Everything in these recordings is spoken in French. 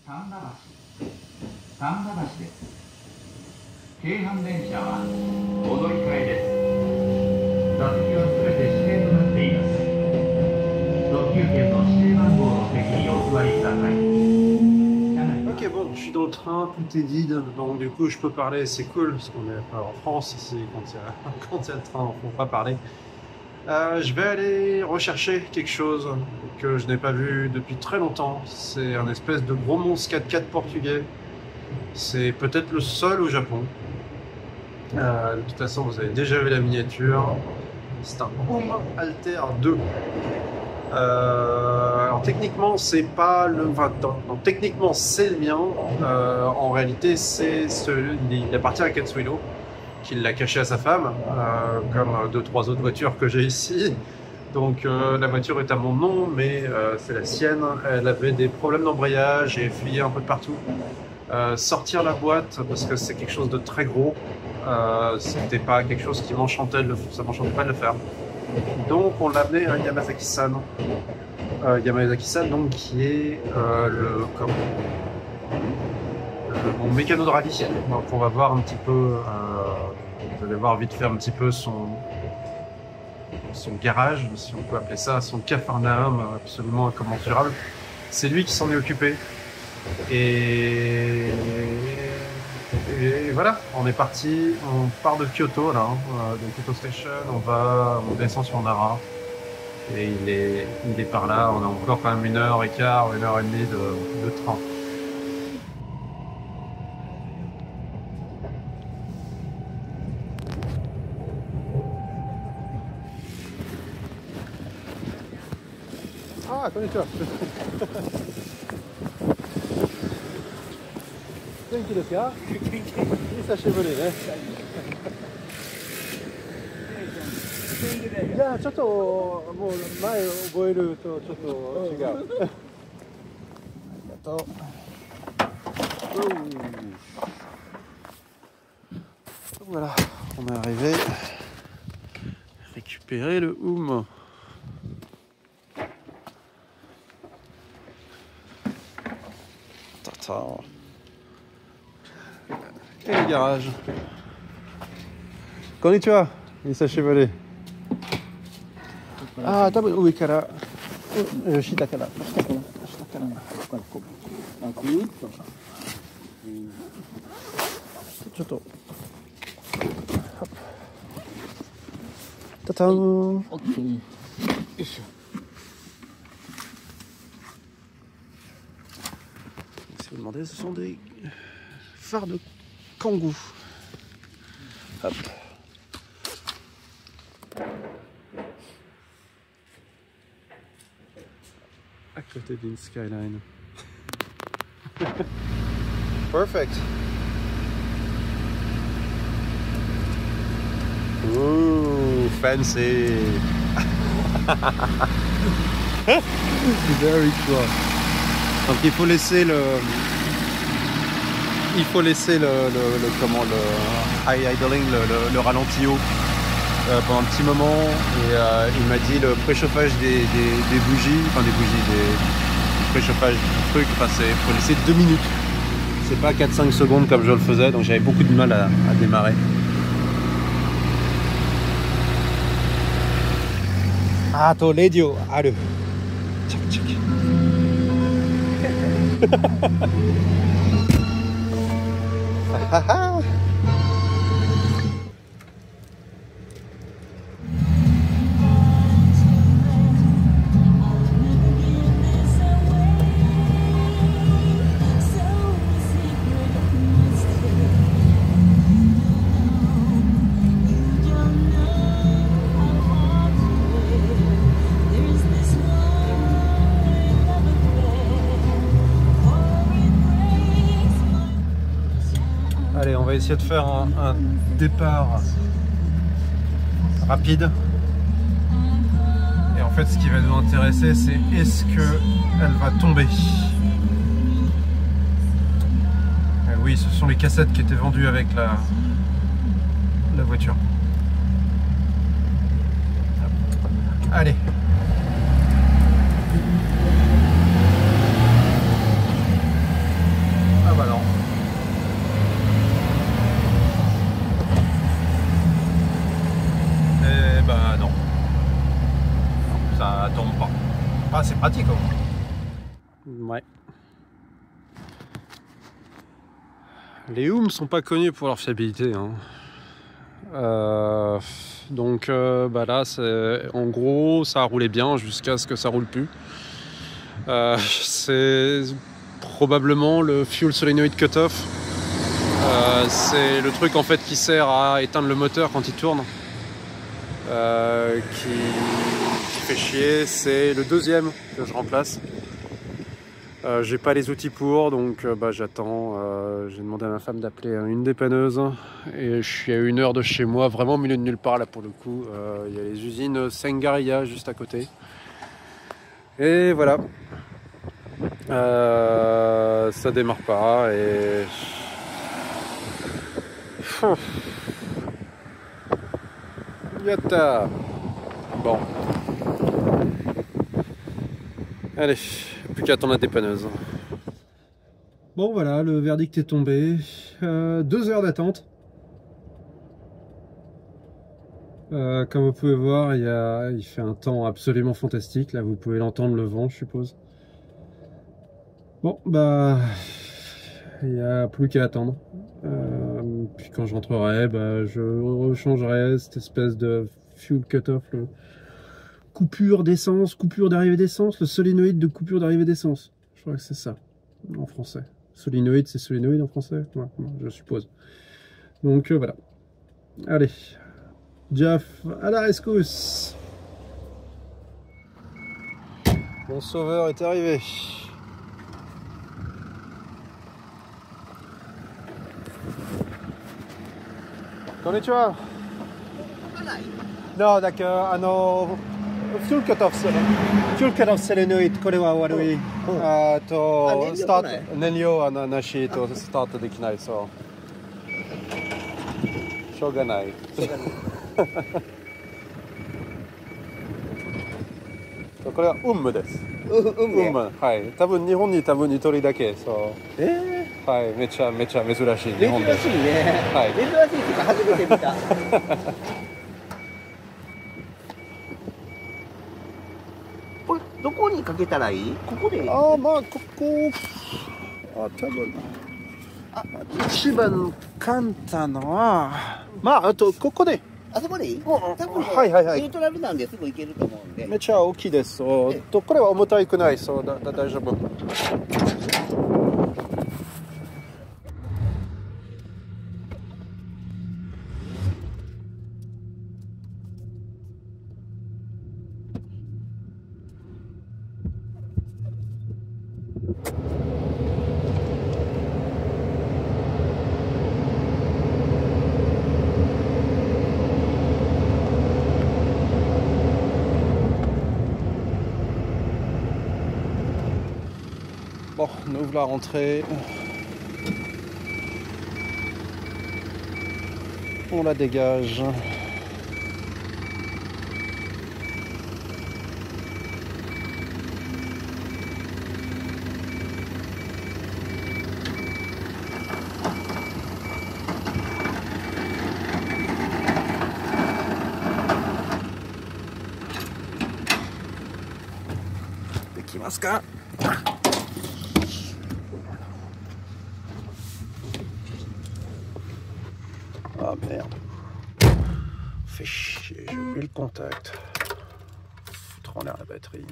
神田橋、神田橋です。京阪電車はお乗り換えです。座席はすべて指定となっています。特急券の指定番号の席にお座りください。Ok, bon, je suis dans le train, tout est vide, donc du coup je peux parler, c'est cool, parce qu'on est en France ici, quand il y a le train, on ne peut pas parler. Je vais aller rechercher quelque chose que je n'ai pas vu depuis très longtemps. C'est un espèce de gros monstre 4x4 portugais. C'est peut-être le seul au Japon. De toute façon, vous avez déjà vu la miniature. C'est un Home Alter 2. Alors techniquement, c'est pas le. Enfin, techniquement, c'est le mien. En réalité, il appartient à Katsuhiro, qui l'a caché à sa femme, comme 2-3 autres voitures que j'ai ici. Donc la voiture est à mon nom, mais c'est la sienne. Elle avait des problèmes d'embrayage et fuyait un peu de partout. Sortir la boîte, parce que c'est quelque chose de très gros, c'était pas quelque chose qui m'enchantait, ça m'enchantait pas de le faire. Donc on l'a amené à Yamazaki-san. Yamazaki-san, donc, qui est mon mécano de rallye. Donc on va voir un petit peu, vous allez voir vite fait un petit peu son garage, si on peut appeler ça, son capharnaüm absolument incommensurable. C'est lui qui s'en est occupé. Et voilà, on est parti, on part de Kyoto là, de Kyoto Station, on descend sur Nara. Et il est par là, on a encore quand même 1h15, 1h30 de train. Ah, konnichiwa. 元気ですか？久しぶりね。じゃあちょっともう前覚えるとちょっと違う。ありがとう。Voilà, on est arrivé. Récupérer le Hum. Tata. Et le garage. Konnichiwa, Isashibari. Ah, tobu ue kara. Shita kara. Shita kara. Chotto. Tata. OK. Si vous demandez, ce sont des phares de Kangoo. Hop. À côté d'une skyline. Perfect. Ooh, fancy. Very cool. Donc il faut laisser le idling, le ralenti haut pendant un petit moment, et il m'a dit le préchauffage des bougies, du préchauffage du truc, enfin faut laisser 2 minutes, c'est pas 4-5 secondes comme je le faisais, donc j'avais beaucoup de mal à démarrer. Ah, to radio aru. Tchak tchak. Allez, on va essayer de faire un départ rapide. Et en fait, ce qui va nous intéresser, c'est est-ce qu'elle va tomber. Et oui, ce sont les cassettes qui étaient vendues avec la voiture. Allez. pratique. Ouais. Les Hum sont pas connus pour leur fiabilité. Hein. Donc bah là, en gros, ça a roulé bien jusqu'à ce que ça roule plus. C'est probablement le fuel solenoid cutoff. C'est le truc en fait qui sert à éteindre le moteur quand il tourne. Qui fait chier. C'est le deuxième que je remplace. J'ai pas les outils pour, donc j'attends. J'ai demandé à ma femme d'appeler une dépanneuse et je suis à 1 heure de chez moi, vraiment au milieu de nulle part là pour le coup. Il y a les usines Sengaria juste à côté. Et voilà. Ça démarre pas et. Yatta. Bon. Allez, plus qu'à attendre la dépanneuse. Bon voilà, le verdict est tombé. 2 heures d'attente. Comme vous pouvez voir, il fait un temps absolument fantastique. Là, vous pouvez l'entendre, le vent, je suppose. Bon, bah, il n'y a plus qu'à attendre. Puis quand je rentrerai, je rechangerai cette espèce de fuel cutoff, coupure d'essence, coupure d'arrivée d'essence, le solénoïde de coupure d'arrivée d'essence. Je crois que c'est ça, en français. Solénoïde, c'est solénoïde en français? Ouais, je suppose. Donc voilà. Allez, Jeff, à la rescousse. Mon sauveur est arrivé. Konnichiwa. No, fuel cutoff solenoid, これは悪い。スタート、燃料はなしとスタートできない、そう。しょうがない。これはです。はい。多分日本に2人だけ、そう。はい、めちゃめちゃ珍しい。珍しいね。はい。珍しいとか初めて見た。これどこにかけたらいい？ここでいい？ここ。多分。一番簡単は、あとここで。あそこでいい？多分はい。ニュートラルなんですぐ行けると思うんで。めっちゃ大きいです。これは重たくない。そうだ大丈夫。Bon, on ouvre la rentrée. On la dégage. Dekimasu ka? Ah merde. Fait chier, j'ai oublié le contact. Foutre en l'air la batterie.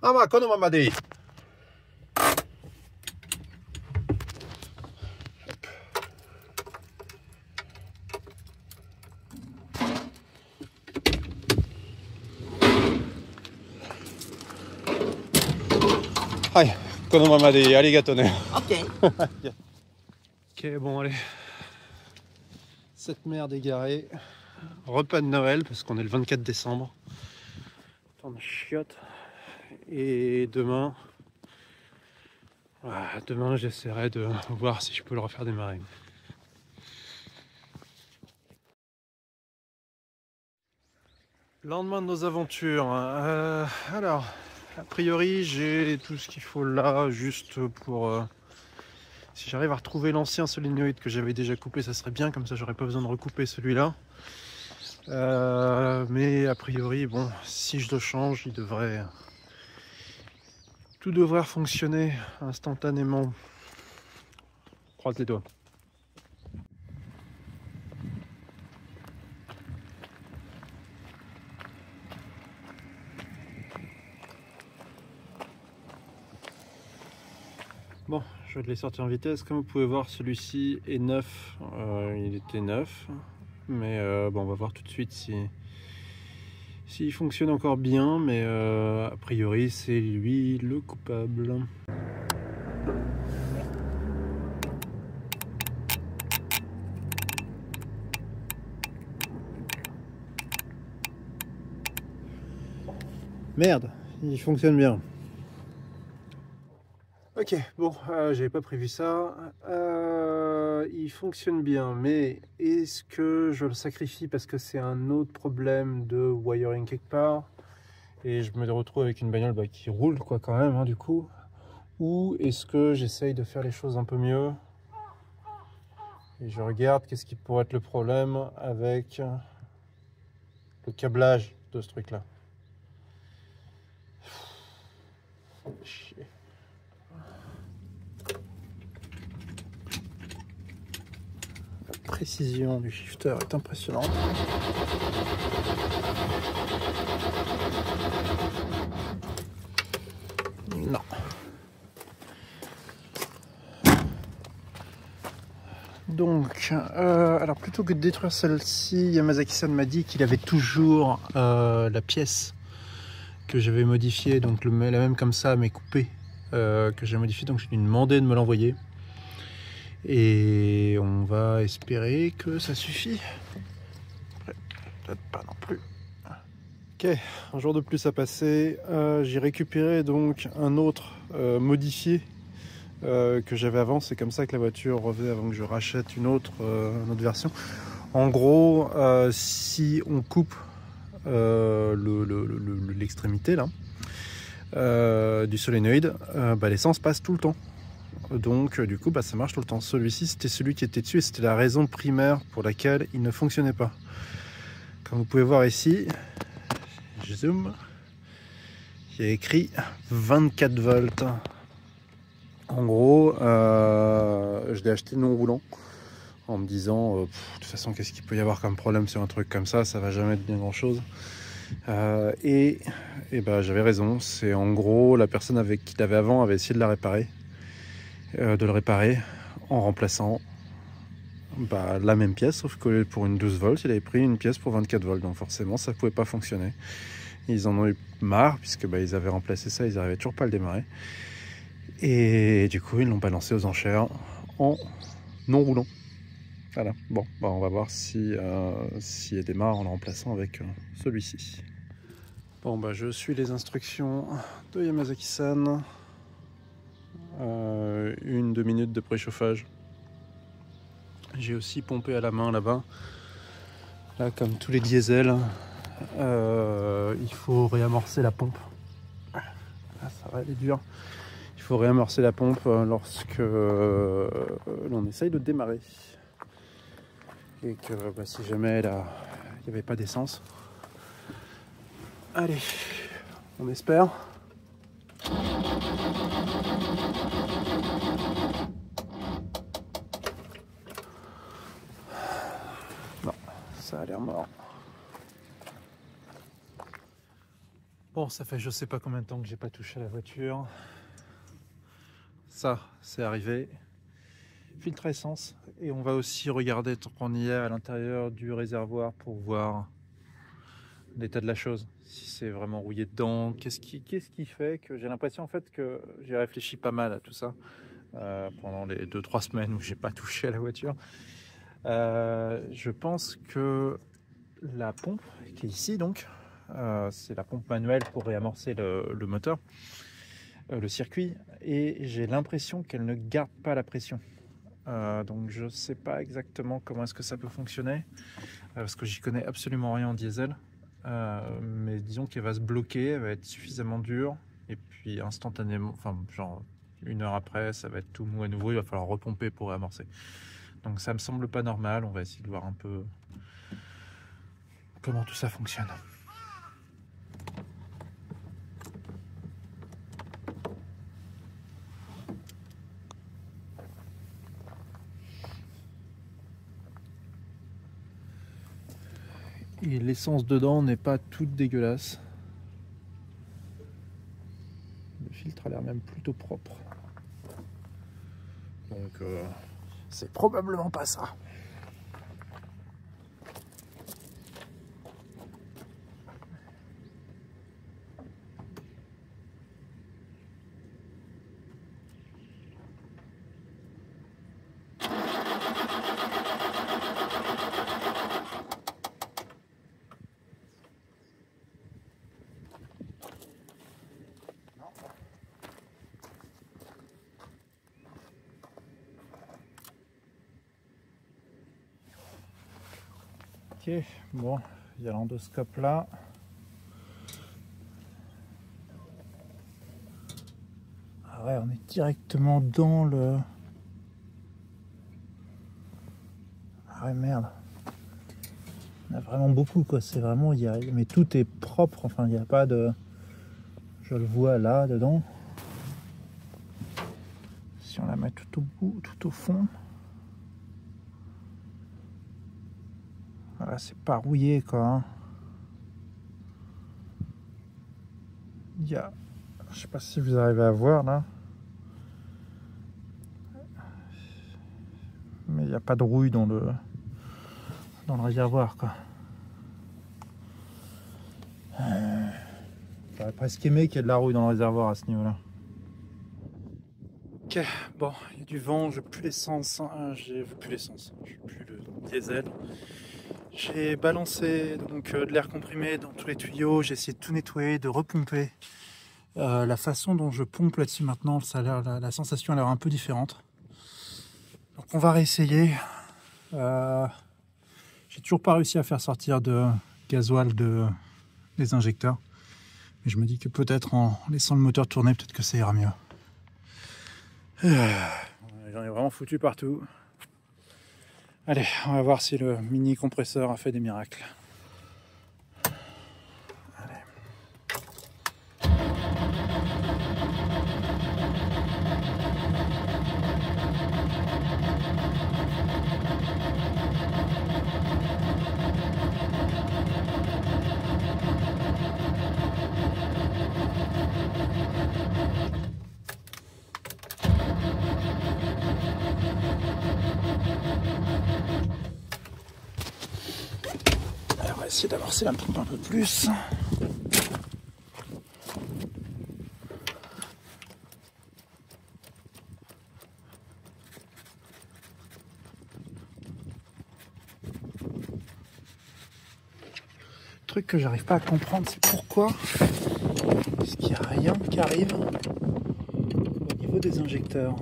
Ah, kono mama de ii. Hi, kono mama de ii, arigato ne. Ok. Ok, bon allez. Cette merde égarée. Repas de Noël, parce qu'on est le 24 décembre. Tant de chiottes. Et demain, j'essaierai de voir si je peux le refaire démarrer. Lendemain de nos aventures. Alors, a priori, j'ai tout ce qu'il faut là, juste pour Si j'arrive à retrouver l'ancien solénoïde que j'avais déjà coupé, ça serait bien, comme ça j'aurais pas besoin de recouper celui-là. Mais a priori, bon, si je le change, tout devrait fonctionner instantanément. Croise les doigts. Bon, je vais les sortir en vitesse. Comme vous pouvez voir, celui-ci est neuf. Il était neuf. Mais bon, on va voir tout de suite s'il fonctionne encore bien. Mais a priori, c'est lui le coupable. Merde, il fonctionne bien. Ok, bon, j'avais pas prévu ça. Il fonctionne bien, mais est-ce que je le sacrifie parce que c'est un autre problème de wiring quelque part et je me retrouve avec une bagnole qui roule quoi quand même, hein, du coup, ou est-ce que j'essaye de faire les choses un peu mieux et je regarde qu'est-ce qui pourrait être le problème avec le câblage de ce truc là. Chier. La précision du shifter est impressionnante. Non. Donc, alors plutôt que de détruire celle-ci, Yamazaki-san m'a dit qu'il avait toujours la pièce que j'avais modifiée, donc la même comme ça, mais coupée, que j'ai modifiée. Donc je lui ai demandé de me l'envoyer. Et on va espérer que ça suffit. Peut-être pas non plus. Ok, un jour de plus a passé. J'ai récupéré donc un autre modifié que j'avais avant. C'est comme ça que la voiture revenait avant que je rachète une autre version. En gros, si on coupe l'extrémité là du solénoïde, l'essence passe tout le temps. Donc du coup ça marche tout le temps. Celui-ci c'était celui qui était dessus et c'était la raison primaire pour laquelle il ne fonctionnait pas. Comme vous pouvez voir ici, je zoome, il y a écrit 24 volts. En gros, je l'ai acheté non roulant en me disant de toute façon qu'est-ce qu'il peut y avoir comme problème sur un truc comme ça va jamais être bien grand chose. Et j'avais raison, c'est en gros la personne avec qui l'avait avant avait essayé de le réparer en remplaçant la même pièce, sauf que pour une 12 volts il avait pris une pièce pour 24 volts, donc forcément ça pouvait pas fonctionner. Ils en ont eu marre puisque ils avaient remplacé ça, ils n'arrivaient toujours pas à le démarrer et du coup ils l'ont balancé aux enchères en non roulant. Voilà, bon, on va voir si elle démarre en le remplaçant avec celui-ci. Bon, je suis les instructions de Yamazaki-san. 1-2 minutes de préchauffage. J'ai aussi pompé à la main là-bas. Là, comme tous les diesels, il faut réamorcer la pompe. Là, ça va aller dur. Il faut réamorcer la pompe lorsque l'on essaye de démarrer. Et que si jamais il n'y avait pas d'essence. Allez, on espère. Non, ça a l'air mort. Bon, ça fait je sais pas combien de temps que j'ai pas touché à la voiture. Ça, c'est arrivé. Filtre à essence. Et on va aussi regarder tant qu'on y est à l'intérieur du réservoir pour voir l'état de la chose. Si c'est vraiment rouillé dedans. Qu'est-ce qui fait que j'ai l'impression en fait que j'ai réfléchi pas mal à tout ça pendant les 2-3 semaines où j'ai pas touché à la voiture. Je pense que la pompe qui est ici donc, c'est la pompe manuelle pour réamorcer le moteur, le circuit, et j'ai l'impression qu'elle ne garde pas la pression. Donc je sais pas exactement comment est-ce que ça peut fonctionner parce que j'y connais absolument rien en diesel, mais disons qu'elle va se bloquer, elle va être suffisamment dure et puis instantanément, enfin genre 1 heure après, ça va être tout mou à nouveau, il va falloir repomper pour réamorcer. Donc ça me semble pas normal, on va essayer de voir un peu comment tout ça fonctionne. Et l'essence dedans n'est pas toute dégueulasse. Le filtre a l'air même plutôt propre. Donc c'est probablement pas ça. Ok, bon, il y a l'endoscope là. Ah ouais, on est directement dans le... Ah ouais, merde. Il y en a vraiment beaucoup, quoi. C'est vraiment... Mais tout est propre, enfin, il n'y a pas de... Je le vois là, dedans. Si on la met tout au bout, tout au fond... Voilà, c'est pas rouillé, quoi. Hein. Il y a... Je sais pas si vous arrivez à voir, là. Mais il n'y a pas de rouille dans le réservoir, quoi. J'aurais presque aimé qu'il y ait de la rouille dans le réservoir à ce niveau-là. Ok, bon, il y a du vent, je veux plus l'essence, hein, je veux plus le diesel. J'ai balancé donc de l'air comprimé dans tous les tuyaux, j'ai essayé de tout nettoyer, de repomper. La façon dont je pompe là-dessus maintenant, ça a l'air, la sensation a l'air un peu différente. Donc on va réessayer. J'ai toujours pas réussi à faire sortir de gasoil des injecteurs. Mais je me dis que peut-être en laissant le moteur tourner, peut-être que ça ira mieux. J'en ai vraiment foutu partout. Allez, on va voir si le mini compresseur a fait des miracles. On va essayer d'amorcer la pompe un peu plus. Le truc que j'arrive pas à comprendre, c'est pourquoi est-ce qu'il n'y a rien qui arrive au niveau des injecteurs.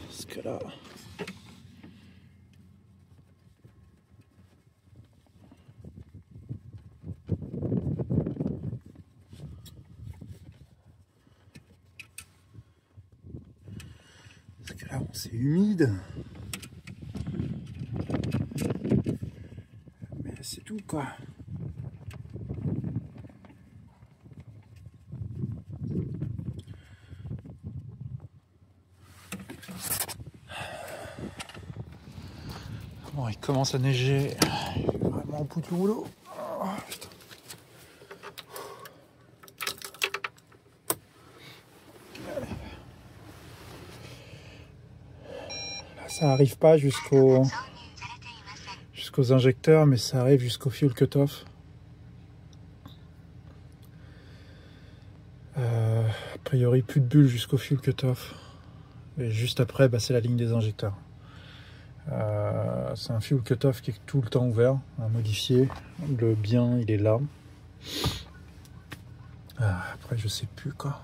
Parce que là... Parce que là, c'est humide. Mais c'est tout, quoi. Bon, il commence à neiger vraiment au bout du rouleau. Oh, putain. Là, ça arrive pas jusqu'aux injecteurs, mais ça arrive jusqu'au fuel cutoff. A priori, plus de bulles jusqu'au fuel cutoff. Et juste après, bah, c'est la ligne des injecteurs. C'est un fuel cutoff qui est tout le temps ouvert, à modifier. Le bien, il est là. Après, je sais plus, quoi.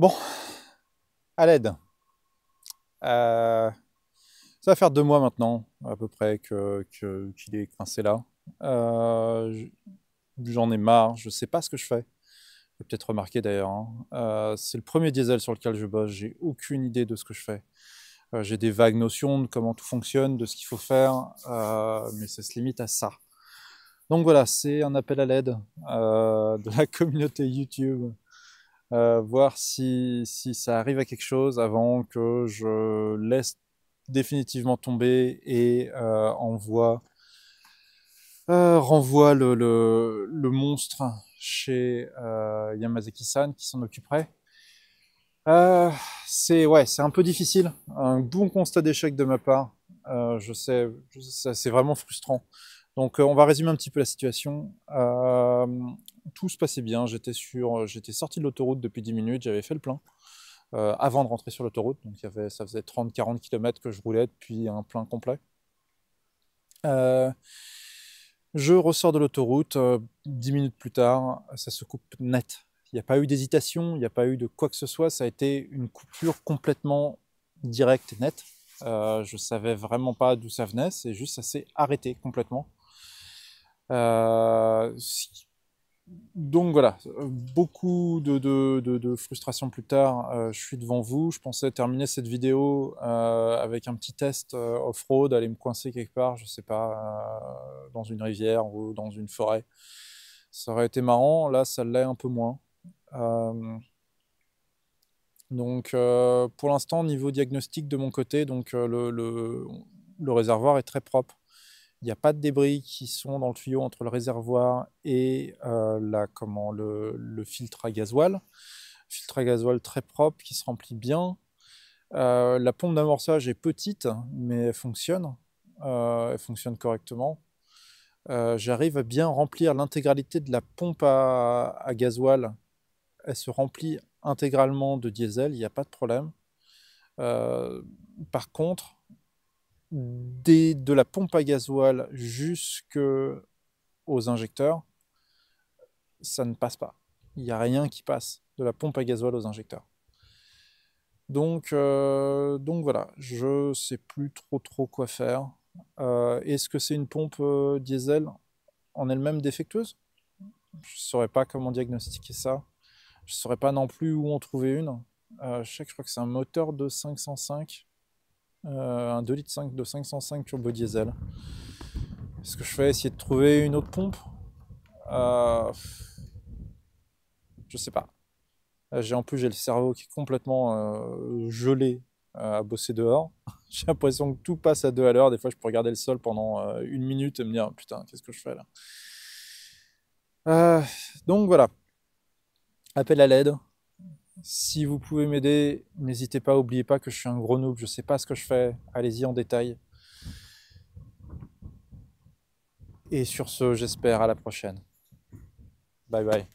Bon, à l'aide. Ça va faire 2 mois maintenant, à peu près, qu'il est coincé là. J'en ai marre, je sais pas ce que je fais. Vous avez peut-être remarqué d'ailleurs, hein. C'est le premier diesel sur lequel je bosse, j'ai aucune idée de ce que je fais. J'ai des vagues notions de comment tout fonctionne, de ce qu'il faut faire, mais ça se limite à ça. Donc voilà, c'est un appel à l'aide de la communauté YouTube. Voir si ça arrive à quelque chose avant que je laisse définitivement tomber et renvoie le monstre chez Yamazaki-san qui s'en occuperait. C'est un peu difficile, un bon constat d'échec de ma part. Je sais, c'est vraiment frustrant. Donc on va résumer un petit peu la situation. Tout se passait bien, j'étais sorti de l'autoroute depuis 10 minutes, j'avais fait le plein avant de rentrer sur l'autoroute. Donc ça faisait 30-40 km que je roulais depuis un plein complet. Je ressors de l'autoroute, 10 minutes plus tard, ça se coupe net. Il n'y a pas eu d'hésitation, il n'y a pas eu de quoi que ce soit, ça a été une coupure complètement directe et nette. Je savais vraiment pas d'où ça venait, c'est juste ça s'est arrêté complètement. Donc voilà, beaucoup de frustration plus tard. Je suis devant vous, je pensais terminer cette vidéo avec un petit test off-road, aller me coincer quelque part, je sais pas, dans une rivière ou dans une forêt. Ça aurait été marrant, là ça l'est un peu moins. Donc pour l'instant, niveau diagnostic de mon côté, donc le réservoir est très propre. Il n'y a pas de débris qui sont dans le tuyau entre le réservoir et le filtre à gasoil. Filtre à gasoil très propre qui se remplit bien. La pompe d'amorçage est petite, mais elle fonctionne correctement. J'arrive à bien remplir l'intégralité de la pompe à gasoil. Elle se remplit intégralement de diesel, il n'y a pas de problème. Par contre, de la pompe à gasoil jusqu'aux injecteurs, ça ne passe pas. Il n'y a rien qui passe de la pompe à gasoil aux injecteurs. Donc voilà, je sais plus trop quoi faire. Est-ce que c'est une pompe diesel en elle-même défectueuse? Je ne saurais pas comment diagnostiquer ça. Je ne saurais pas non plus où en trouver une. Je crois que c'est un moteur de 505. Un 2,5 litres de 505 turbo diesel. Ce que je fais, essayer de trouver une autre pompe. Je sais pas. En plus, j'ai le cerveau qui est complètement gelé à bosser dehors. J'ai l'impression que tout passe à 2 à l'heure. Des fois, je peux regarder le sol pendant 1 minute et me dire putain, qu'est-ce que je fais là? Donc voilà. Appel à l'aide. Si vous pouvez m'aider, n'hésitez pas, n'oubliez pas que je suis un gros noob, je sais pas ce que je fais, allez-y en détail. Et sur ce, j'espère à la prochaine. Bye bye.